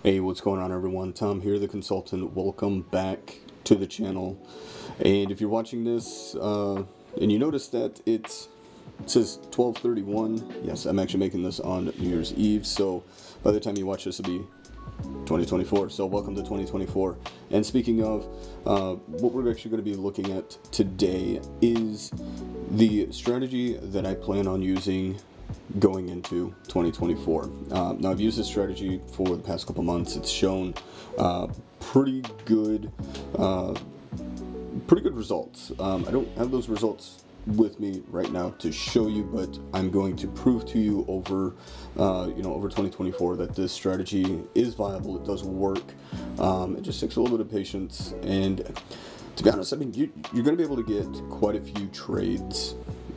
Hey, what's going on, everyone? Tom here, the consultant. Welcome back to the channel. And if you're watching this and you notice that it says 12/31, yes, I'm actually making this on New Year's Eve, so by the time you watch this, it'll be 2024. So welcome to 2024. And speaking of, what we're actually going to be looking at today is the strategy that I plan on using going into 2024. Now, I've used this strategy for the past couple months. It's shown pretty good results. I don't have those results with me right now to show you, but I'm going to prove to you over 2024 that this strategy is viable. It does work. It just takes a little bit of patience, and to be honest, I mean, you're going to be able to get quite a few trades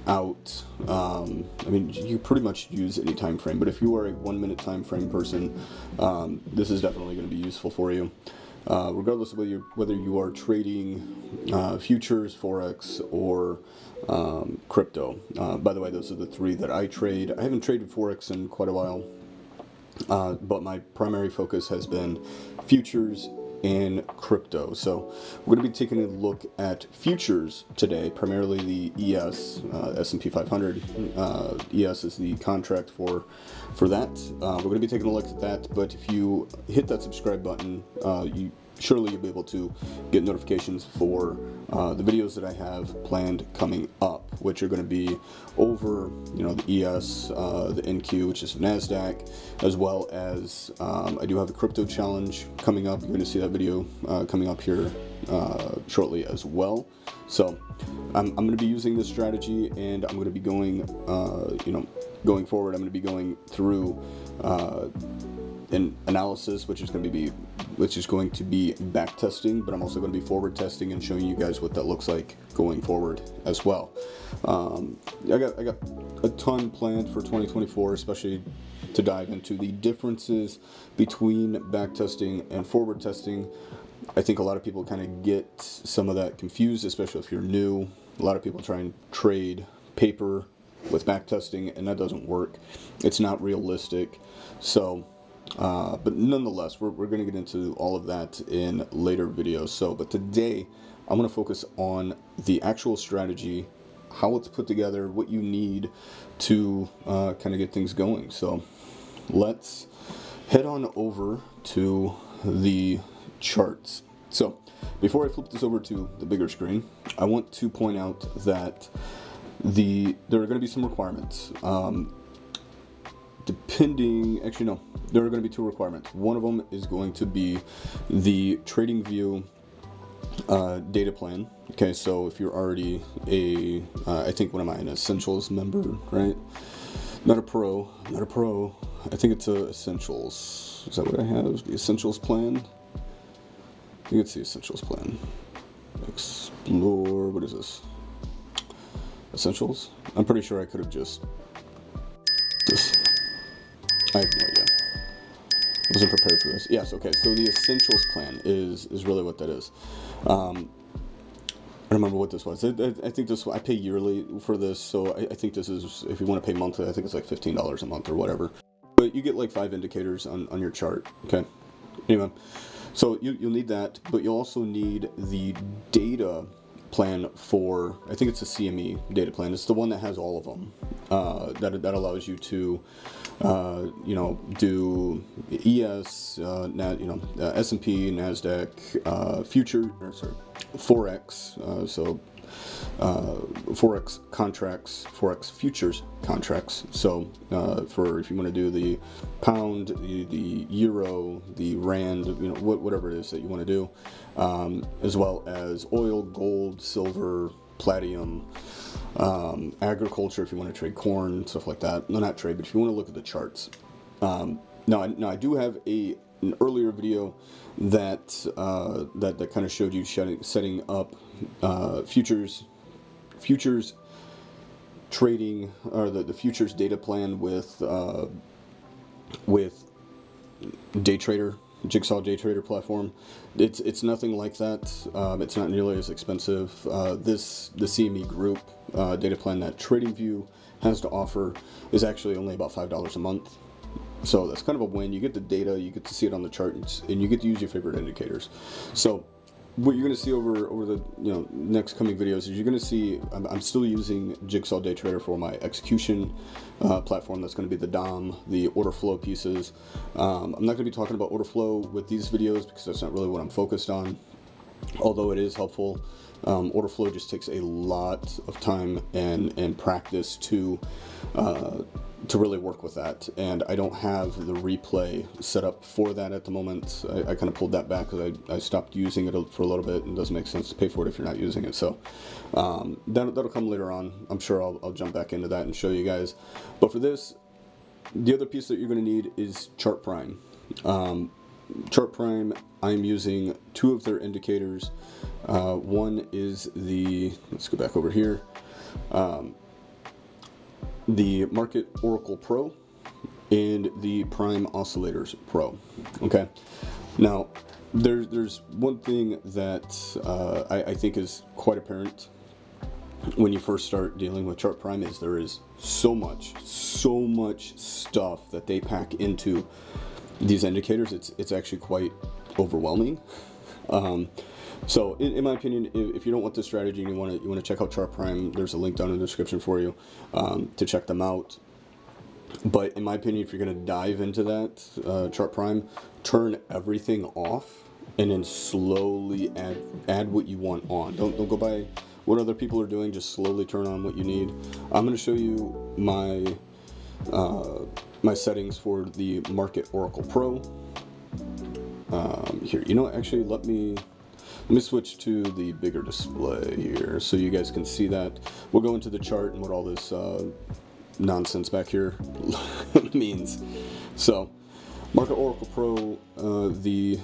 out. I mean, you pretty much use any time frame, but if you are a 1 minute time frame person, this is definitely going to be useful for you, regardless of whether you are trading futures, forex, or crypto. By the way, those are the three that I trade. I haven't traded forex in quite a while, but my primary focus has been futures and crypto. So we're going to be taking a look at futures today, primarily the ES, S&P 500. ES is the contract for that. We're going to be taking a look at that, but if you hit that subscribe button, you'll be able to get notifications for the videos that I have planned coming up, which are going to be over, the ES, the NQ, which is NASDAQ, as well as I do have the crypto challenge coming up. You're going to see that video coming up here shortly as well. So I'm going to be using this strategy, and I'm going to be going, going forward, I'm going to be going through an analysis, which is going to be back testing, but I'm also going to be forward testing and showing you guys what that looks like going forward as well. I got a ton planned for 2024, especially to dive into the differences between back testing and forward testing. I think a lot of people kind of get some of that confused, especially if you're new. A lot of people try and trade paper with back testing, and that doesn't work. It's not realistic. So but nonetheless, we're going to get into all of that in later videos. But today, I'm going to focus on the actual strategy, how it's put together, what you need to kind of get things going. So let's head on over to the charts. So before I flip this over to the bigger screen, I want to point out that there are going to be some requirements. There are going to be two requirements. One of them is going to be the TradingView data plan. Okay, so if you're already I think, what am I, an Essentials member, right? Not a pro. I think it's a Essentials. Is that what I have? The Essentials plan? I think it's the Essentials plan. Explore, what is this? Essentials? I'm pretty sure I could have just this. I have no idea. I wasn't prepared for this. Yes, okay, so the Essentials plan is really what that is. I don't remember what this was. I think I pay yearly for this, so I think this is, if you want to pay monthly, I think it's like $15 a month or whatever. But you get like 5 indicators on your chart, okay? Anyway, so you'll need that, but you'll also need the data plan for, I think it's a CME data plan. It's the one that has all of them. That allows you to do ES, S&P, NASDAQ, forex, forex contracts, forex futures contracts. So for, if you want to do the pound, the euro, the rand, whatever it is that you want to do, as well as oil, gold, silver, platinum, agriculture, if you want to trade corn, stuff like that. No, not trade, but if you want to look at the charts. Now I do have an earlier video that kind of showed you setting up futures trading, or the futures data plan with Jigsaw Day Trader platform. It's nothing like that. It's not nearly as expensive. The CME Group data plan that TradingView has to offer is actually only about $5 a month. So that's kind of a win. You get the data, you get to see it on the chart, and you get to use your favorite indicators. So what you're going to see over the next coming videos is you're going to see I'm still using Jigsaw Day Trader for my execution platform. That's going to be the DOM, the order flow pieces. I'm not going to be talking about order flow with these videos because that's not really what I'm focused on, although it is helpful. Order flow just takes a lot of time and practice to really work with that, and I don't have the replay set up for that at the moment. I kind of pulled that back because I stopped using it for a little bit, and it doesn't make sense to pay for it if you're not using it. So that'll come later on. I'm sure I'll jump back into that and show you guys. But for this, the other piece that you're going to need is Chart Prime. Chart Prime, I'm using two of their indicators. One is let's go back over here, the Market Oracle Pro and the Prime Oscillators Pro. Okay, now there's one thing that I think is quite apparent when you first start dealing with Chart Prime is there is so much stuff that they pack into these indicators. It's actually quite overwhelming. So in my opinion, if you don't want this strategy and you want to check out Chart Prime, there's a link down in the description for you to check them out. But in my opinion, if you're going to dive into that Chart Prime, turn everything off and then slowly add what you want on. Don't go by what other people are doing. Just slowly turn on what you need. I'm going to show you my my settings for the Market Oracle Pro. Here, actually, let me switch to the bigger display here so you guys can see that. We'll go into the chart and what all this nonsense back here means. So, Market Oracle Pro, the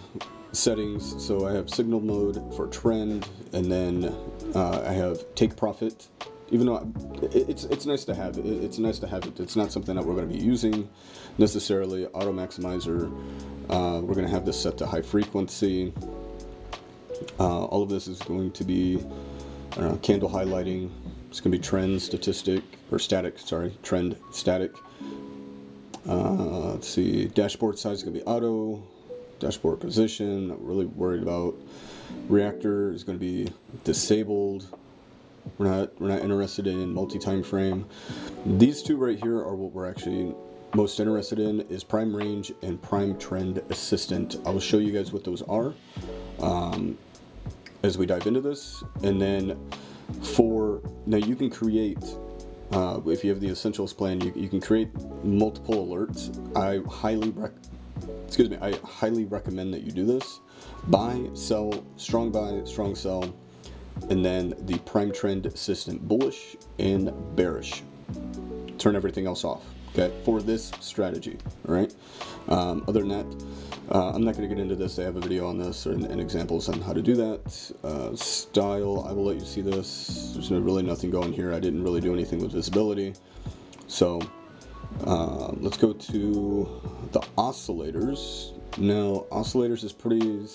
settings. So I have signal mode for trend, and then I have take profit. Even though it's nice to have it. It's nice to have it. It's not something that we're going to be using necessarily. Auto maximizer. We're going to have this set to high frequency. All of this is going to be candle highlighting. It's going to be trend statistic or static. Sorry, trend static. Let's see. Dashboard size is going to be auto. Dashboard position. Not really worried about. Reactor is going to be disabled. We're not interested in multi-time frame. These two right here are what we're actually most interested in, is Prime Range and Prime Trend Assistant. I will show you guys what those are as we dive into this. And then now you can create, if you have the Essentials plan, you can create multiple alerts. I highly recommend that you do this. Buy, sell, strong buy, strong sell, and then the Prime Trend Assistant bullish and bearish. Turn everything else off, okay, for this strategy. All right. Other than that, I'm not going to get into this. I have a video on this and examples on how to do that. Style, I will let you see this. There's really nothing going here. I didn't really do anything with visibility. So let's go to the oscillators. Now, oscillators is pretty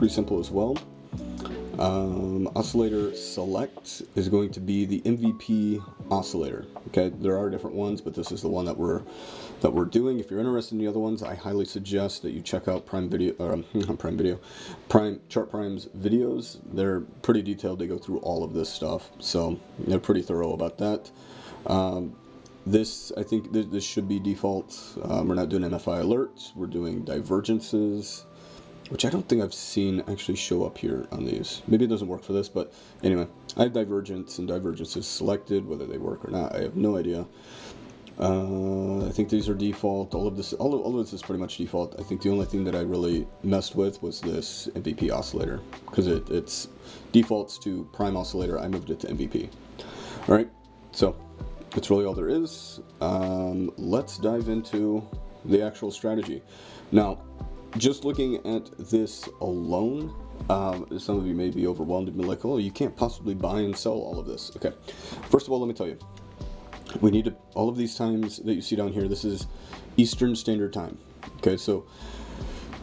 simple as well. Oscillator select is going to be the MVP oscillator. Okay, there are different ones, but this is the one that we're doing. If you're interested in the other ones, I highly suggest that you check out Chart Prime's videos. They're pretty detailed. They go through all of this stuff, so they're pretty thorough about that. I think this should be default. We're not doing MFI alerts. We're doing divergences, which I don't think I've seen actually show up here on these. Maybe it doesn't work for this, but anyway, I have divergence and divergences selected. Whether they work or not, I have no idea. I think these are default. All of this is pretty much default. I think the only thing that I really messed with was this MVP oscillator, because it's defaults to Prime Oscillator. I moved it to MVP. All right, so that's really all there is. Let's dive into the actual strategy. Now, just looking at this alone, some of you may be overwhelmed and be like, oh, you can't possibly buy and sell all of this. Okay, first of all, let me tell you, we need to, all of these times that you see down here, this is Eastern Standard Time. Okay, so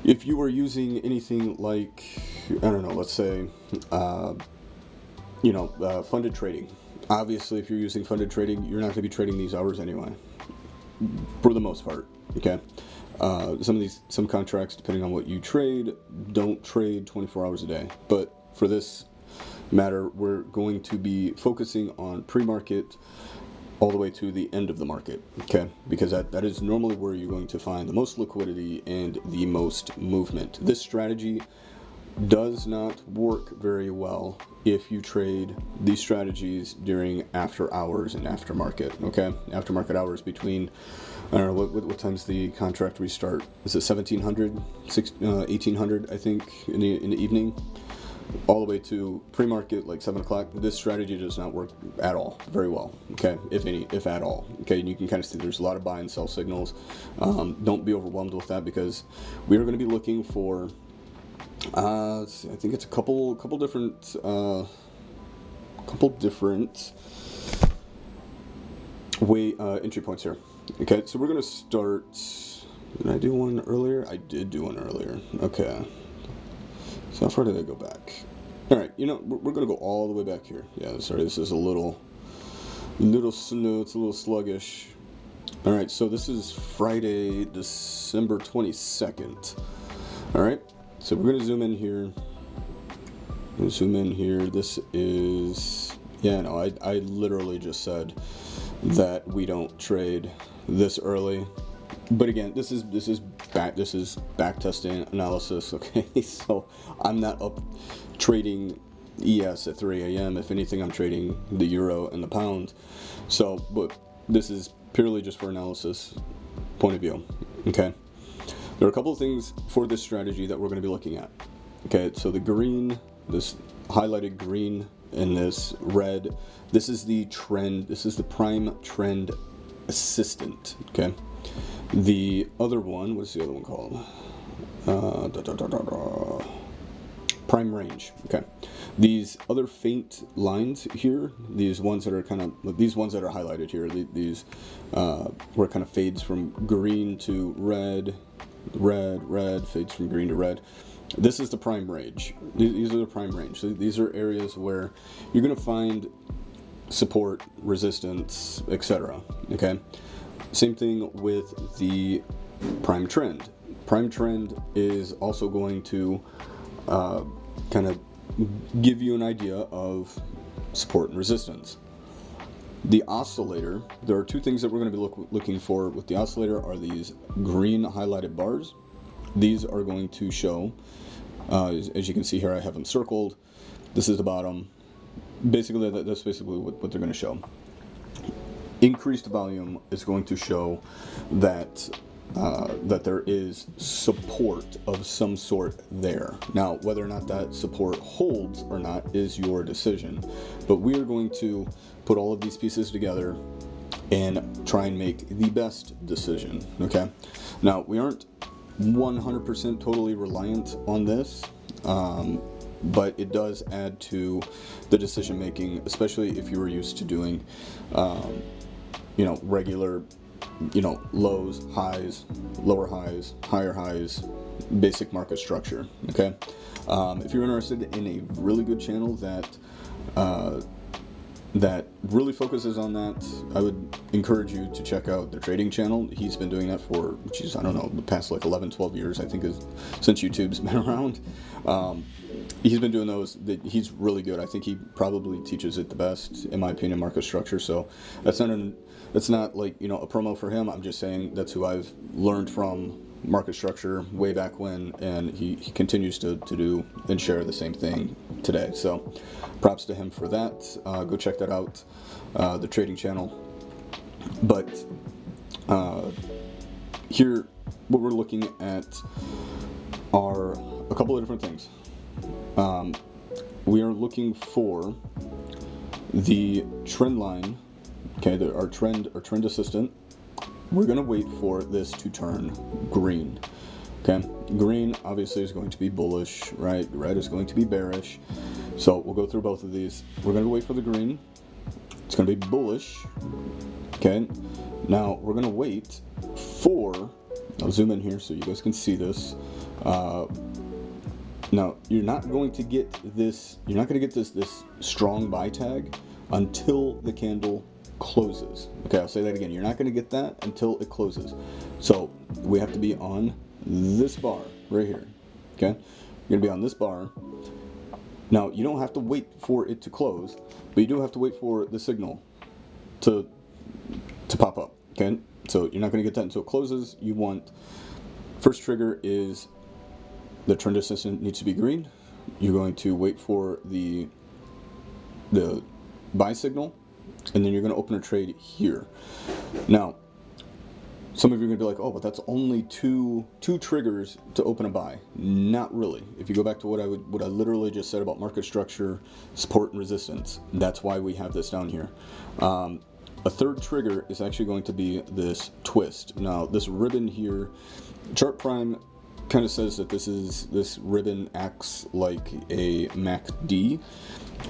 if you were using anything like, I don't know, let's say, funded trading. Obviously, if you're using funded trading, you're not going to be trading these hours anyway, for the most part. Okay. Some contracts, depending on what you trade, don't trade 24 hours a day. But for this matter, we're going to be focusing on pre-market all the way to the end of the market, okay? Because that is normally where you're going to find the most liquidity and the most movement. This strategy does not work very well if you trade these strategies during after hours and aftermarket, okay? Aftermarket hours between, I don't know, what time's the contract restart? Is it 1700, 1800, I think, in the evening? All the way to pre-market, like 7 o'clock. This strategy does not work at all very well, okay, if at all, okay? And you can kind of see there's a lot of buy and sell signals. Don't be overwhelmed with that, because we are going to be looking for I think it's a couple different entry points here. Okay, so we're gonna start. Did I do one earlier? I did do one earlier. Okay. So how far did I go back? All right, we're gonna go all the way back here. Yeah, sorry, this is a little slow. It's a little sluggish. All right, so this is Friday, December 22nd. All right. So we're going to zoom in here. This is, I literally just said that we don't trade this early. But again, this is back testing analysis, okay? So I'm not up trading ES at 3 a.m. If anything, I'm trading the euro and the pound. So, but this is purely just for analysis point of view, okay? There are a couple of things for this strategy that we're going to be looking at. Okay, so the green, this highlighted green, and this red, this is the trend, this is the prime trend assistant, okay? The other one, what's the other one called? Prime range, okay? These other faint lines here, these ones that are highlighted here, these where it kind of fades from green to red, fades from green to red. This is the prime range. These are the prime range. So these are areas where you're going to find support, resistance, etc. Okay. Same thing with the prime trend. Prime trend is also going to kind of give you an idea of support and resistance. The oscillator, there are two things that we're going to be looking for with the oscillator are these green highlighted bars. These are going to show, as you can see here, I have them circled. This is the bottom. Basically, that's basically what they're going to show. Increased volume is going to show that that there is support of some sort there. Now, whether or not that support holds or not is your decision. But we are going to put all of these pieces together and try and make the best decision, okay? Now, we aren't 100% totally reliant on this, but it does add to the decision making, especially if you were used to doing, regular, lows, highs, lower highs, higher highs, basic market structure, okay? If you're interested in a really good channel that really focuses on that, I would encourage you to check out the trading channel. He's been doing that for, I don't know, the past like 11, 12 years, I think, since YouTube's been around. He's been doing those. He's really good. I think he probably teaches it the best, in my opinion, market structure. So that's not like, a promo for him. I'm just saying that's who I've learned from market structure way back when, and he continues to do and share the same thing today. So props to him for that. Go check that out, the trading channel. But here, what we're looking at are a couple of different things. We are looking for the trend line, okay, our trend assistant. We're going to wait for this to turn green. Okay, green obviously is going to be bullish, right? Red is going to be bearish. So we'll go through both of these. We're going to wait for the green. It's going to be bullish. Okay, now we're going to wait for, I'll zoom in here so you guys can see this. Now you're not going to get this strong buy tag until the candle closes. Okay, I'll say that again. You're not going to get that until it closes. So we have to be on this bar right here. Okay, you're gonna be on this bar. Now you don't have to wait for it to close, but you do have to wait for the signal to pop up. Okay, so you're not gonna get that until it closes. You want, first trigger is the trend assistant needs to be green. You're going to wait for the buy signal, and then you're going to open a trade here. Now, some of you are going to be like, oh, but that's only two triggers to open a buy. Not really. If you go back to what I literally just said about market structure, support and resistance, that's why we have this down here. A third trigger is actually going to be this twist. Now, this ribbon here, Chart Prime kind of says that this ribbon acts like a MACD.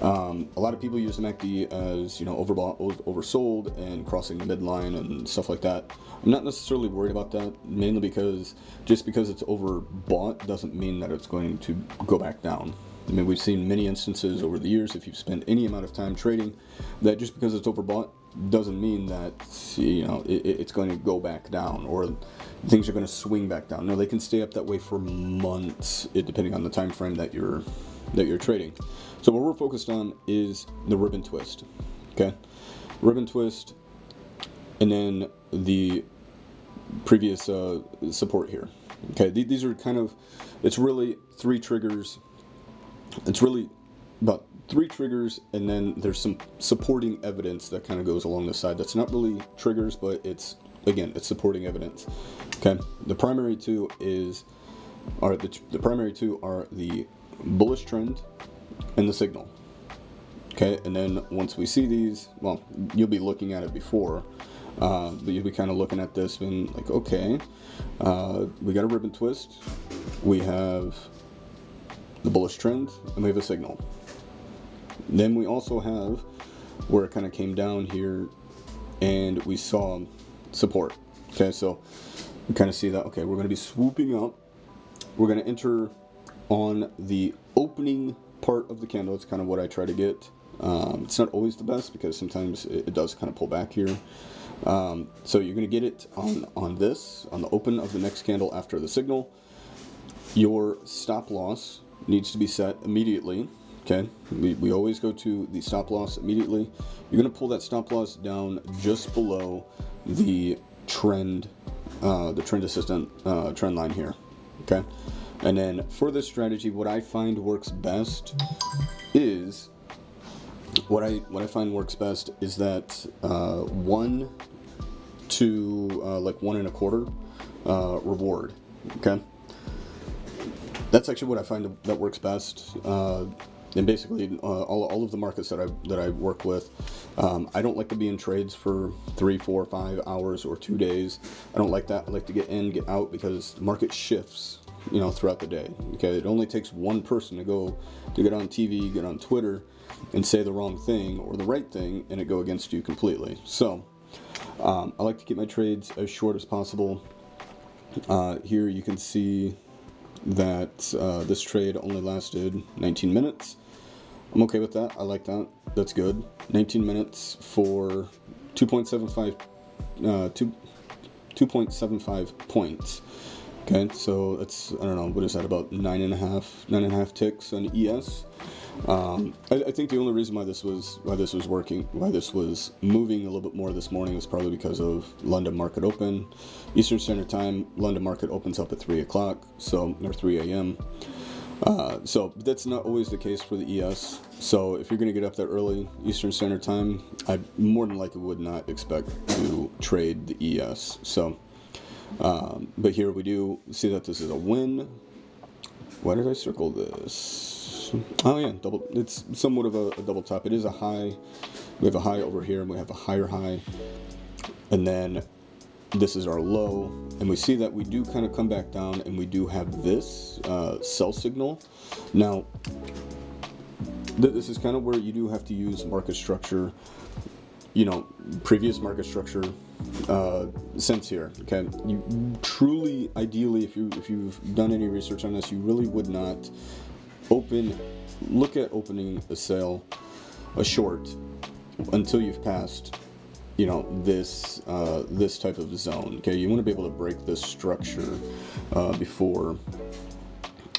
A lot of people use the MACD as, you know, overbought, oversold, and crossing the midline and stuff like that. I'm not necessarily worried about that, mainly because just because it's overbought doesn't mean that it's going to go back down. I mean, we've seen many instances over the years, if you've spent any amount of time trading, that just because it's overbought doesn't mean that, you know, it's going to go back down or things are going to swing back down. No, they can stay up that way for months, depending on the time frame that you're trading. So what we're focused on is the ribbon twist. Okay, ribbon twist, and then the previous support here. Okay, these are kind of, it's really three triggers. It's really about three triggers, and then there's some supporting evidence that kind of goes along the side. That's not really triggers, but it's, again, it's supporting evidence. Okay, the primary two are the bullish trend and the signal. Okay, and then once we see these, well, you'll be looking at it before, but you'll be kind of looking at this and like, okay, we got a ribbon twist, we have the bullish trend, and we have a signal. Then we also have where it kind of came down here and we saw support. Okay, so we kind of see that, okay, we're going to be swooping up. We're going to enter on the opening part of the candle. It's kind of what I try to get. It's not always the best because sometimes it does kind of pull back here. So you're going to get it on the open of the next candle after the signal. Your stop loss needs to be set immediately. Okay, we always go to the stop loss immediately. You're going to pull that stop loss down just below the trend assistant trend line here. Okay, and then for this strategy, what I find works best is that 1 to like 1 1/4 reward. Okay, that's actually what I find that works best. And basically, all of the markets that I work with, I don't like to be in trades for 3, 4, 5 hours or 2 days. I don't like that. I like to get in, get out, because the market shifts, you know, throughout the day. Okay, it only takes one person to get on TV, get on Twitter, and say the wrong thing or the right thing, and it go against you completely. So I like to keep my trades as short as possible. Here you can see that this trade only lasted 19 minutes. I'm okay with that. I like that. That's good. 19 minutes for 2.75 points. Okay, so that's, I don't know, what is that, about 9.5 ticks on ES. I think the only reason why this was moving a little bit more this morning is probably because of London market open, Eastern Standard Time. London market opens up at 3 o'clock, or 3 a.m. So that's not always the case for the ES. So if you're going to get up that early Eastern Standard Time, I more than likely would not expect to trade the ES. So, but here we do see that this is a win. Why did I circle this? Oh yeah, it's somewhat of a double top. It is a high. We have a high over here, and we have a higher high, and then this is our low, and we see that we do kind of come back down, and we do have this sell signal. Now, this is kind of where you do have to use market structure, you know, previous market structure sense here. Okay, you truly, ideally, if you've done any research on this, you really would not look at opening a short until you've passed this type of zone. Okay, you want to be able to break this structure before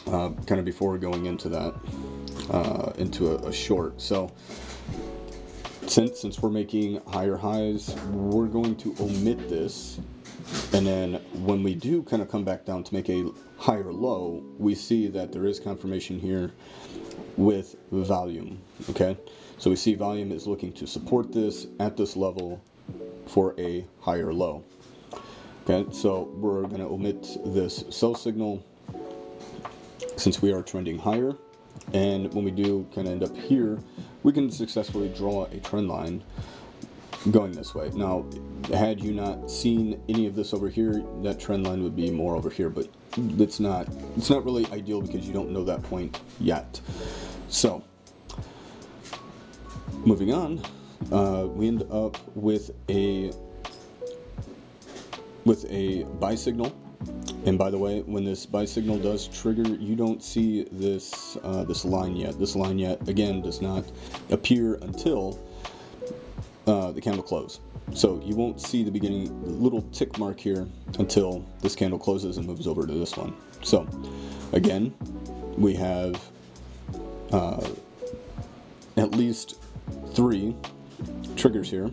going into that into a short. So since we're making higher highs, we're going to omit this, and then when we do kind of come back down to make a higher low, we see that there is confirmation here with volume. Okay, so we see volume is looking to support this at this level for a higher low. Okay, so we're going to omit this sell signal since we are trending higher, and when we do kind of end up here, we can successfully draw a trend line going this way. Now, had you not seen any of this over here, that trend line would be more over here, but it's not really ideal because you don't know that point yet. So moving on, we end up with a buy signal. And by the way, when this buy signal does trigger, you don't see this this line yet. This line yet, again, does not appear until the candle close. So you won't see the beginning little tick mark here until this candle closes and moves over to this one. So again, we have at least 3 triggers here.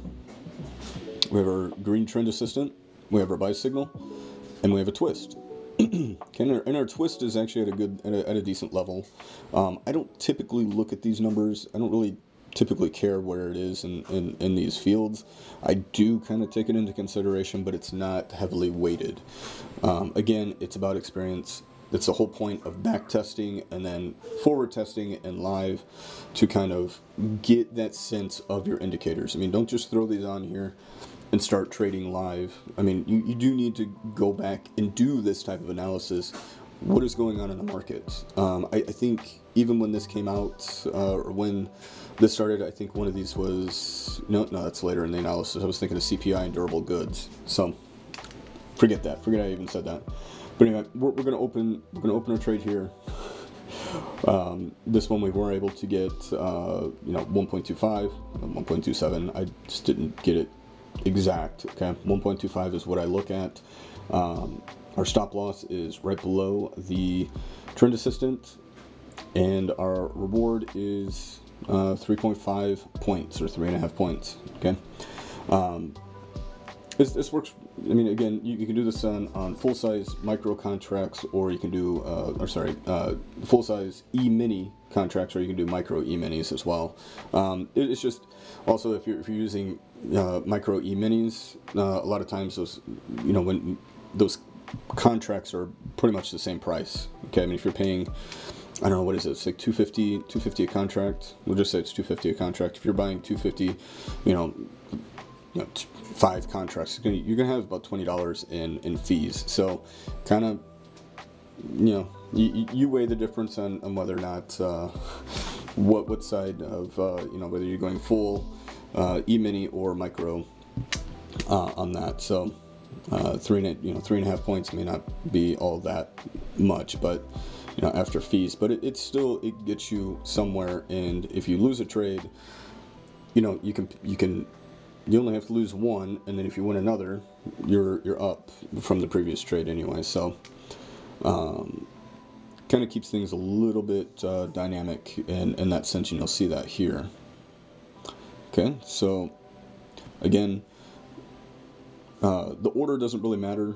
We have our green trend assistant, we have our buy signal, and we have a twist. Okay, and our twist is actually at a decent level. I don't typically look at these numbers. I don't really typically care where it is in these fields. I do kind of take it into consideration, but it's not heavily weighted. Again, it's about experience. That's the whole point of back testing and then forward testing and live, to kind of get that sense of your indicators. I mean, don't just throw these on here and start trading live. I mean, you do need to go back and do this type of analysis. What is going on in the market? I think even when this came out, or when this started, I think one of these was, no, that's later in the analysis. I was thinking of CPI and durable goods. So forget that. Forget I even said that. But anyway, we're going to open our trade here. This one we were able to get 1.25, 1.27. I just didn't get it exact. Okay, 1.25 is what I look at. Our stop loss is right below the trend assistant, and our reward is 3.5 points, or 3.5 points. Okay, this works. I mean, again, you can do this on full-size micro contracts, or you can do full-size E-mini contracts, or you can do micro E-minis as well. It's just also, if you're using micro E-minis, a lot of times those, when those contracts are pretty much the same price. Okay, I mean, if you're paying, I don't know, what is it? It's like $250 a contract. We'll just say it's $250 a contract. If you're buying $250, 5 contracts, you're gonna have about $20 in fees. So kind of, you weigh the difference on whether or not what side of whether you're going full E-mini or micro on that. So 3.5 points may not be all that much, but after fees, but it gets you somewhere. And if you lose a trade, you only have to lose one, and then if you win another, you're up from the previous trade anyway. So kind of keeps things a little bit dynamic in that sense, and you'll see that here. Okay, so again, the order doesn't really matter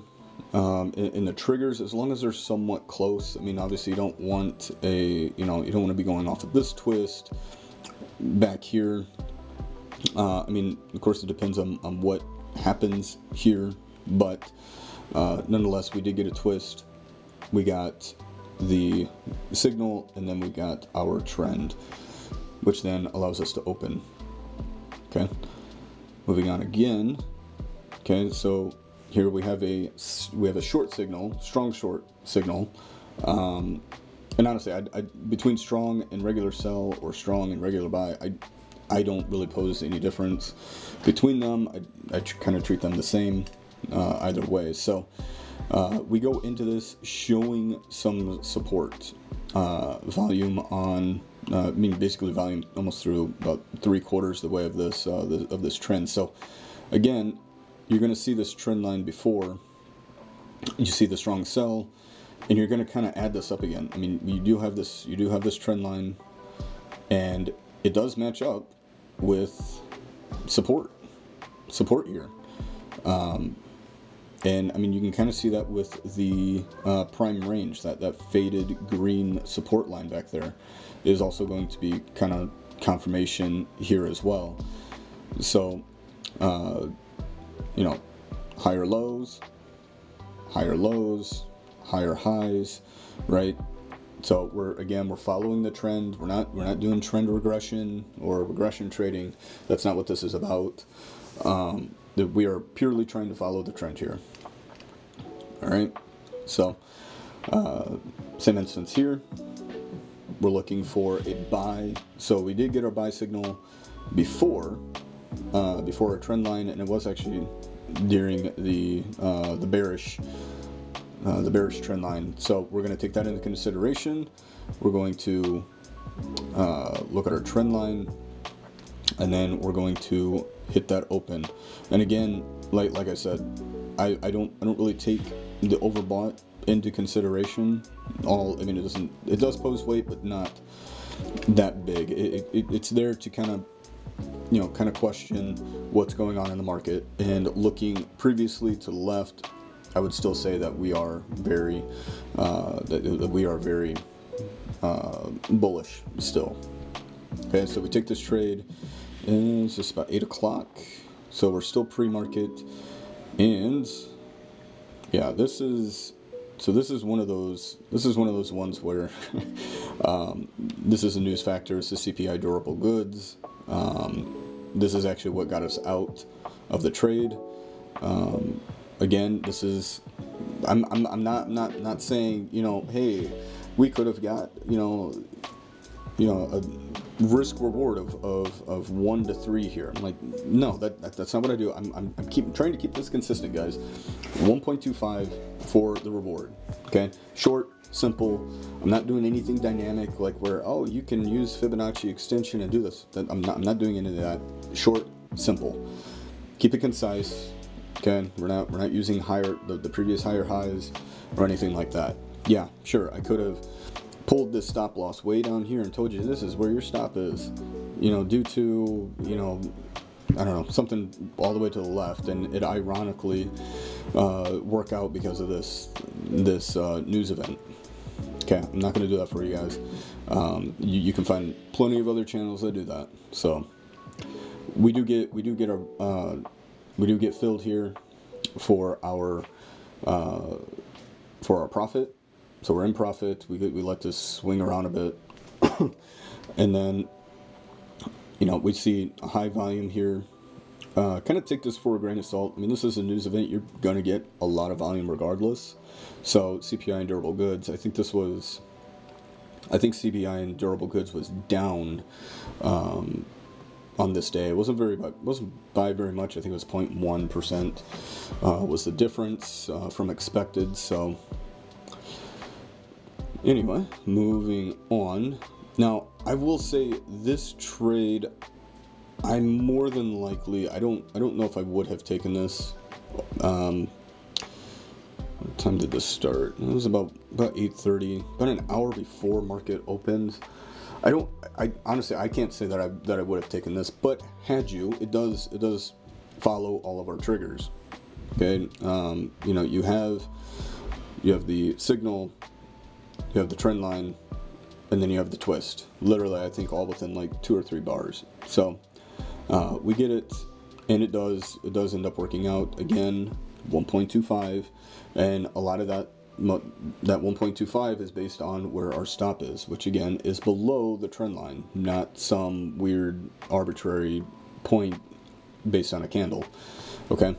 in the triggers, as long as they're somewhat close. I mean, obviously you don't want you don't want to be going off of this twist back here. I mean, of course, it depends on what happens here, but nonetheless, we did get a twist. We got the signal, and then we got our trend, which then allows us to open. Okay, moving on again. Okay, so here we have a short signal, strong short signal, and honestly, I between strong and regular sell, or strong and regular buy, I don't really pose any difference between them. I kind of treat them the same either way. So we go into this showing some support, volume on, basically volume almost through about 3/4 the way of this trend. So again, you're going to see this trend line before you see the strong sell, and you're going to kind of add this up again. I mean, you do have this trend line, and it does match up with support here. And I mean, you can kind of see that with the prime range, that faded green support line back there is also going to be kind of confirmation here as well. So, you know, higher lows, higher highs, right? So we're following the trend. We're not doing trend regression or regression trading. That's not what this is about. We are purely trying to follow the trend here. All right. So same instance here. We're looking for a buy. So we did get our buy signal before our trend line, and it was actually during the bearish trend line. So we're going to take that into consideration. We're going to look at our trend line, and then we're going to hit that open. And again, like I said, I don't really take the overbought into consideration. It does pose weight, but not that big. It's there to kind of question what's going on in the market. And looking previously to the left, I would still say that we are very bullish still. Okay, so we take this trade, and it's just about 8 o'clock. So we're still pre-market, and yeah, this is one of those ones where this is a news factor. It's the CPI durable goods. This is actually what got us out of the trade. Again, this is I'm not saying, hey, we could have got a risk reward of 1 to 3 here. I'm like, no, that's not what I do. I'm trying to keep this consistent, guys. 1.25 for the reward. Okay, short, simple. I'm not doing anything dynamic like where, oh, you can use Fibonacci extension and do this. I'm not doing any of that. Short, simple. Keep it concise. Okay, we're not using the previous higher highs or anything like that. Yeah, sure, I could have pulled this stop loss way down here and told you this is where your stop is, due to, I don't know, something all the way to the left, and it ironically work out because of this news event. Okay, I'm not going to do that for you guys. You can find plenty of other channels that do that. So we do get filled here for our profit. So we're in profit. We let this swing around a bit, and then we see a high volume here. Kind of take this for a grain of salt. I mean, this is a news event. You're going to get a lot of volume regardless. So CPI and durable goods. I think CPI and durable goods was down on this day. It wasn't by very much. I think it was 0.1% was the difference from expected. So anyway, moving on. Now, I will say this trade, I'm more than likely, I don't know if I would have taken this. What time did this start? It was about 8:30, about an hour before market opens. I honestly, I can't say that I would have taken this, but had you, it does follow all of our triggers. Okay, you have the signal, you have the trend line, and then you have the twist. Literally, I think all within like 2 or 3 bars. So we get it, and it does end up working out. Again, 1.25, and a lot of that 1.25 is based on where our stop is, which again is below the trend line, not some weird arbitrary point based on a candle. Okay.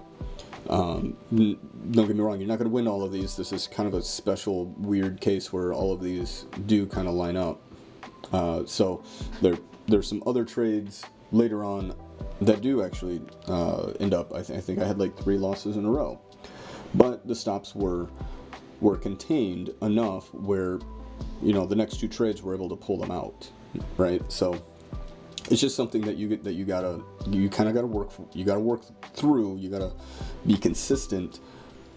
Don't get me wrong, you're not going to win all of these. This is kind of a special weird case where all of these do kind of line up. So there's some other trades later on that do actually end up, I think I had like 3 losses in a row, but the stops were contained enough where the next 2 trades were able to pull them out, right? So it's just something that you kind of gotta work through. You gotta be consistent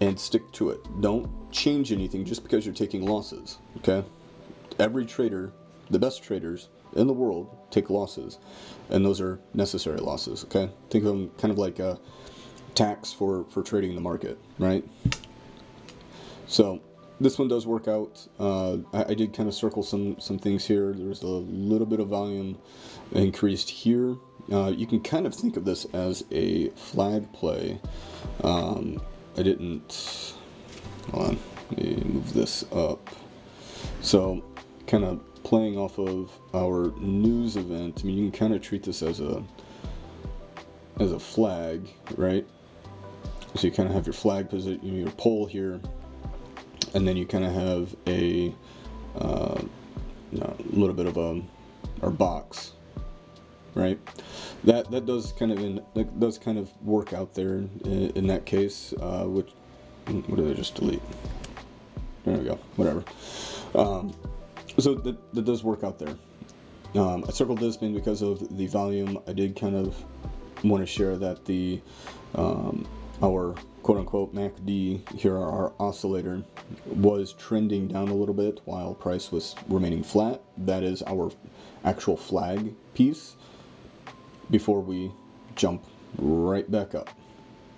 and stick to it. Don't change anything just because you're taking losses. Okay, every trader, the best traders in the world, take losses, and those are necessary losses. Okay, think of them kind of like a tax for trading the market, right? So this one does work out. I did kind of circle some things here. There's a little bit of volume increased here. You can kind of think of this as a flag play. I didn't, hold on, let me move this up. So kind of playing off of our news event, I mean, you can kind of treat this as a flag, right? So you kind of have your flag position, your pole here, and then you kind of have a little bit of our box, right? That does kind of work out there in that case. What did I just delete? There we go. Whatever. So that does work out there. I circled this mainly because of the volume. I did kind of want to share that the our quote-unquote MACD here, our oscillator, was trending down a little bit while price was remaining flat. That is our actual flag piece before we jump right back up.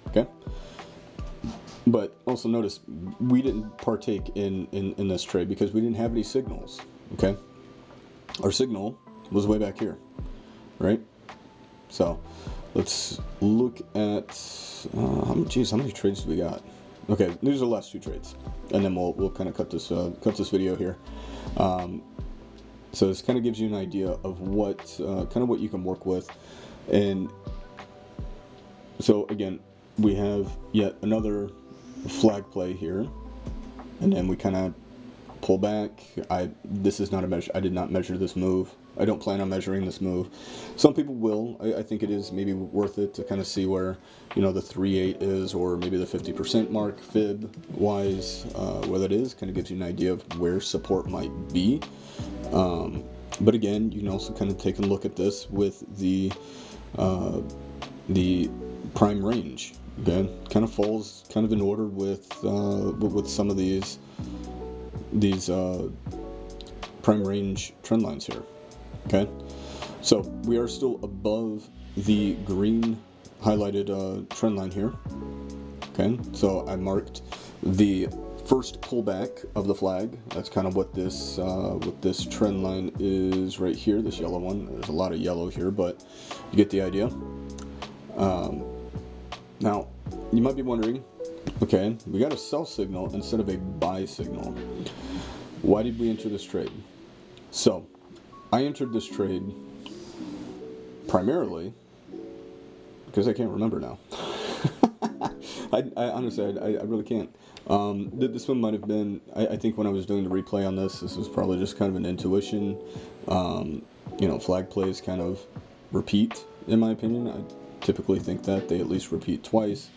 Okay, but also notice we didn't partake in this trade because we didn't have any signals. Okay, our signal was way back here, right? So let's look at how many trades do we got? Okay, these are the last 2 trades, and then we'll kind of cut this video here. So this kind of gives you an idea of what you can work with. And so again, we have yet another flag play here, and then we kind of pull back. This is not a measure. I did not measure this move. I don't plan on measuring this move. Some people will. I think it is maybe worth it to kind of see where, the 3.8 is, or maybe the 50% mark fib wise, where that is. Kind of gives you an idea of where support might be. But again, you can also kind of take a look at this with the prime range. Okay, kind of falls kind of in order with some of these prime range trend lines here. Okay, so we are still above the green highlighted trend line here. Okay, so I marked the first pullback of the flag. That's kind of what this trend line is right here, this yellow one. There's a lot of yellow here, but you get the idea. Now, you might be wondering, okay, we got a sell signal instead of a buy signal. Why did we enter this trade? So, I entered this trade primarily because I can't remember now. I honestly, I really can't. This one might have been, I think when I was doing the replay on this was probably just kind of an intuition. Flag plays kind of repeat, in my opinion. I typically think that they at least repeat twice.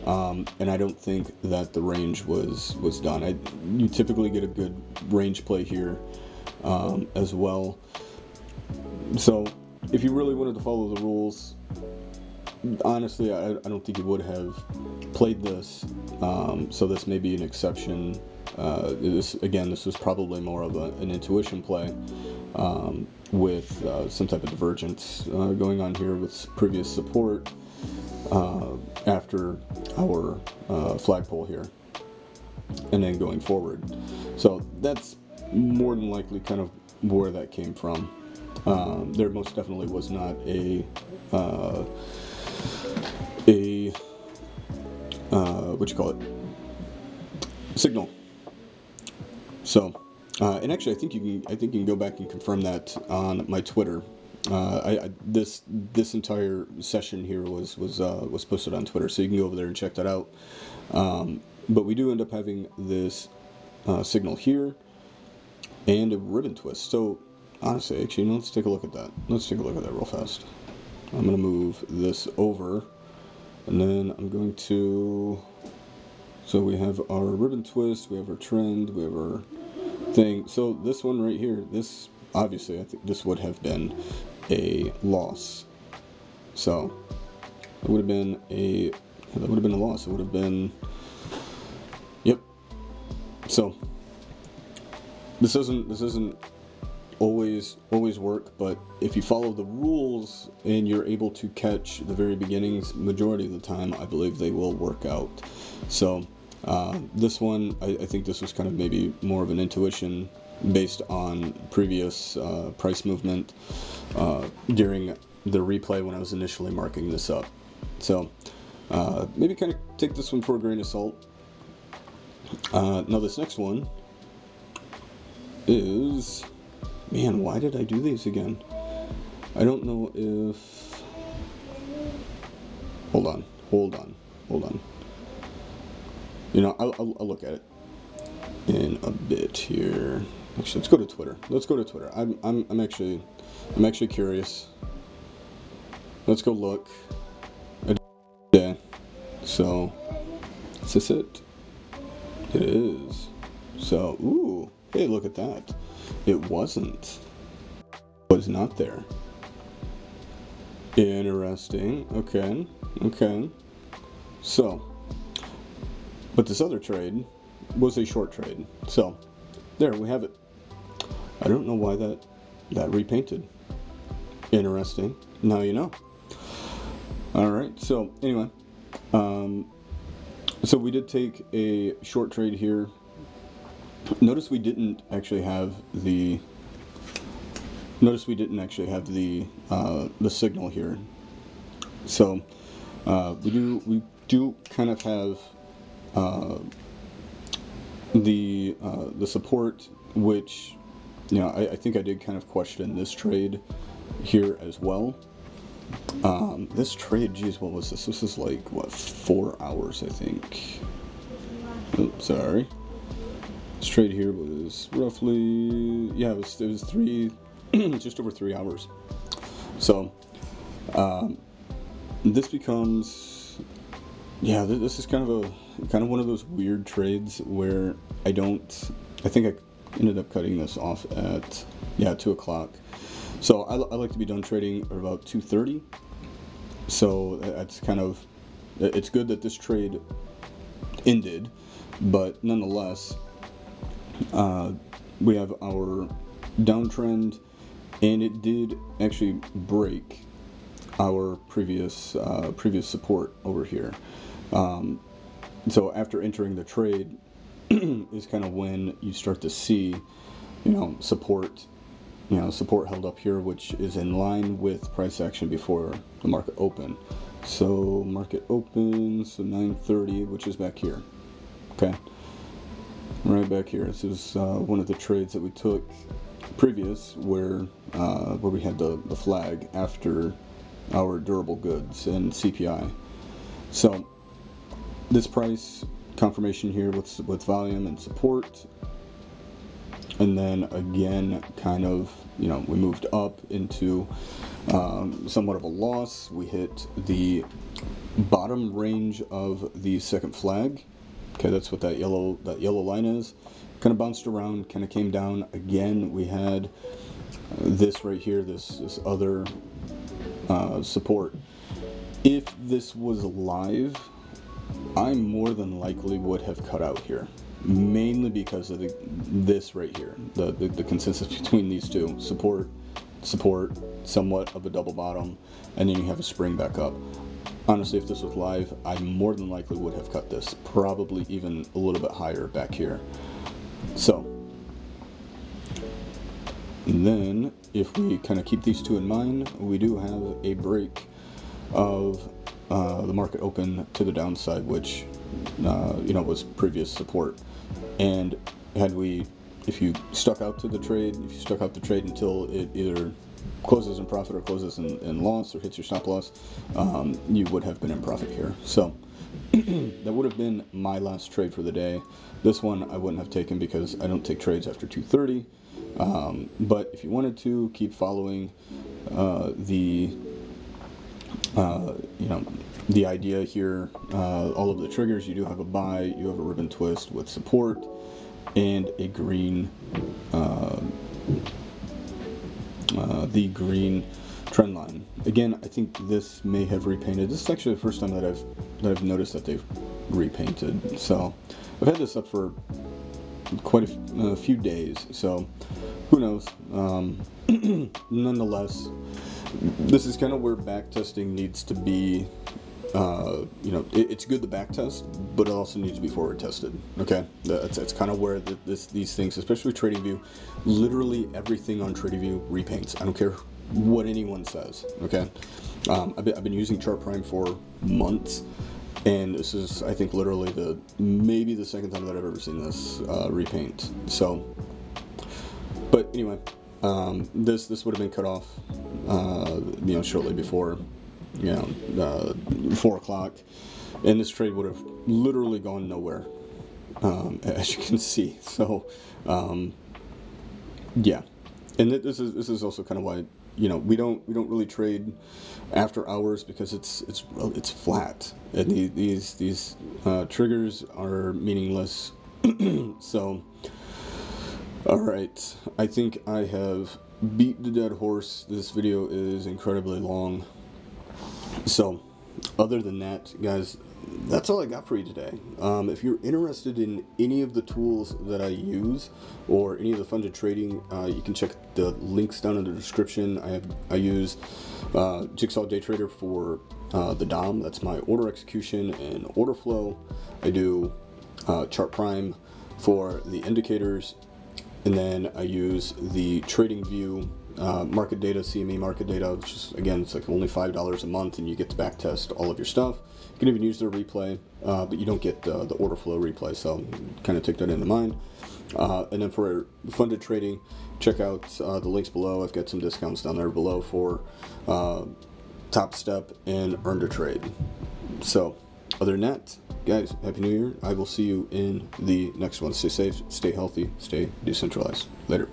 And I don't think that the range was done. You typically get a good range play here as well. So if you really wanted to follow the rules, honestly, I don't think you would have played this. So this may be an exception. This was probably more of an intuition play with some type of divergence going on here with previous support after our flagpole here, and then going forward. So that's more than likely kind of where that came from. There most definitely was not a signal. So, and actually, I think you can go back and confirm that on my Twitter. This entire session here was posted on Twitter, so you can go over there and check that out. But we do end up having this signal here and a ribbon twist. So honestly, actually, let's take a look at that. Let's take a look at that real fast. I'm going to move this over, and then I'm going to. So we have our ribbon twist, we have our trend, we have our thing. So this one right here, this obviously I think this would have been a loss. So it would have been a loss. It would have been, yep. So this doesn't always work, but if you follow the rules and you're able to catch the very beginnings, majority of the time, I believe they will work out. So this one, I think this was kind of maybe more of an intuition based on previous price movement during the replay when I was initially marking this up. So maybe kind of take this one for a grain of salt. Now this next one is, man, why did I do these again? I don't know if, hold on. You know, I'll look at it in a bit here. Actually, let's go to Twitter. I'm actually curious. Let's go look. Yeah. So, is this it? It is. So, ooh, hey, look at that. It was not there. Interesting. Okay. So, but this other trade was a short trade. So, there we have it. I don't know why that repainted. Interesting. Now you know. All right. So anyway, so we did take a short trade here. Notice we didn't actually have the signal here. So we do kind of have the support, which, you know, I think I did kind of question this trade here as well. This trade, geez, what was this? This is like, what, 4 hours, I think. Oops, sorry. This trade here was roughly, yeah, it was just over 3 hours. So, this becomes, yeah, this is kind of one of those weird trades where I think I ended up cutting this off at, 2 o'clock. So I like to be done trading at about 2:30. So that's kind of, it's good that this trade ended, but nonetheless, we have our downtrend, and it did actually break our previous support over here. So after entering the trade is kind of when you start to see, support held up here, which is in line with price action before the market open. So market opens, so 9:30, which is back here. Okay, right back here. This is one of the trades that we took previous, where we had the flag after our durable goods and CPI. So this price confirmation here with volume and support. And then again, kind of, we moved up into somewhat of a loss. We hit the bottom range of the second flag. Okay, that's what that yellow line is. Kind of bounced around, kind of came down. Again, we had this right here, this other support. If this was live, I more than likely would have cut out here. Mainly because of this right here, the consensus between these two, support, somewhat of a double bottom, and then you have a spring back up. Honestly, if this was live, I more than likely would have cut this, probably even a little bit higher back here. So, and then if we kind of keep these two in mind, we do have a break of the market open to the downside, which was previous support. And if you stuck out the trade until it either closes in profit or closes in loss or hits your stop loss, you would have been in profit here. So that would have been my last trade for the day. This one I wouldn't have taken because I don't take trades after 2:30. But if you wanted to keep following the idea here, all of the triggers, you do have a buy, you have a ribbon twist with support, and a green, the green trend line. Again, I think this may have repainted. This is actually the first time that I've noticed that they've repainted. So I've had this up for quite a few days, so who knows. Nonetheless, this is kind of where back testing needs to be. It's good to back test, but it also needs to be forward tested. Okay, that's kind of where these things, especially TradingView, literally everything on TradingView repaints. I don't care what anyone says. Okay, I've been using Chart Prime for months, and this is, I think, literally maybe the second time that I've ever seen this repaint. So, but anyway, this would have been cut off, shortly before, 4 o'clock, and this trade would have literally gone nowhere, as you can see. So, yeah, and this is also kind of why, we don't really trade after hours, because it's flat, and these triggers are meaningless. So, all right, I think I have beat the dead horse. This video is incredibly long. So, other than that, guys, that's all I got for you today. If you're interested in any of the tools that I use or any of the funded trading, you can check the links down in the description. I use Jigsaw Day Trader for the DOM. That's my order execution and order flow. I do Chart Prime for the indicators, and then I use the TradingView market data, CME market data, which is, again, it's like only $5 a month, and you get to back test all of your stuff. You can even use their replay, but you don't get the order flow replay, so kind of take that into mind. And then for funded trading, check out the links below. I've got some discounts down there below for TopStep and Earn to Trade. So, other than that, guys, Happy New Year. I will see you in the next one. Stay safe, stay healthy, stay decentralized. Later.